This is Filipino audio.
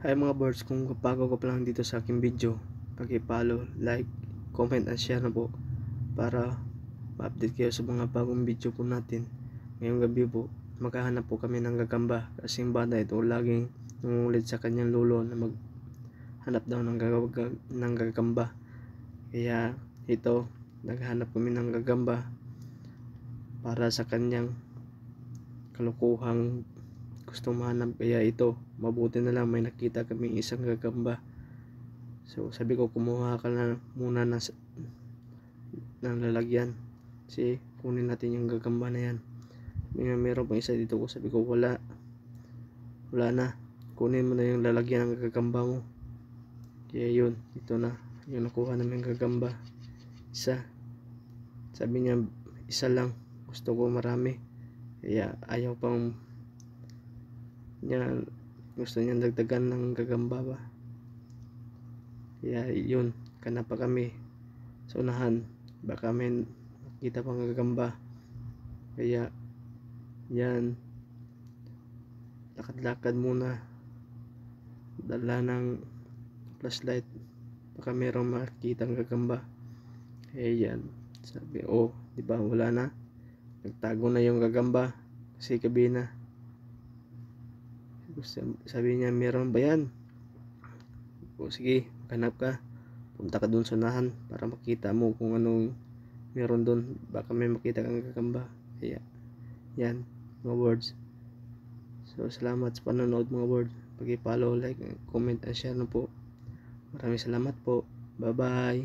Hi mga birds, kung bago ka pa lang dito sa aking video, paki-follow, like, comment at share na po para ma-update kayo sa mga bagong video po natin. Ngayong gabi po, maghahanap po kami ng gagamba kasi yung bata ito laging nangungulit sa kanyang lolo na maghanap daw ng gagamba. Kaya ito, naghahanap kami ng gagamba para sa kanyang kalukuhang gusto mahanap. Kaya ito, mabuti na lang may nakita kaming isang gagamba. So sabi ko, kumuha ka na muna ng lalagyan kasi kunin natin yung gagamba na yan. Meron pang isa dito ko, sabi ko wala na, kunin mo na yung lalagyan ng gagamba mo. Kaya yun, ito na yung nakuha namin gagamba, isa. Sabi niya isa lang, gusto ko marami, kaya ayaw pang niya, gusto niya dagdagan ng gagamba ba. Kaya yun, kanap pa kami sa unahan, baka may nakita pang gagamba. Kaya yan, lakad-lakad muna, dala ng flashlight, baka merong makikitang gagamba. Kaya yan, sabi diba wala na, nagtago na yung gagamba kasi gabi na. Sabi niya, meron ba yan? Sige, hanap ka, punta ka dun sa unahan para makita mo kung anong meron dun, baka may makita kang gagamba. Kaya yan mga birds. So salamat sa panonood mga birds, pag-follow, like, comment and share na po. Maraming salamat po. Bye bye.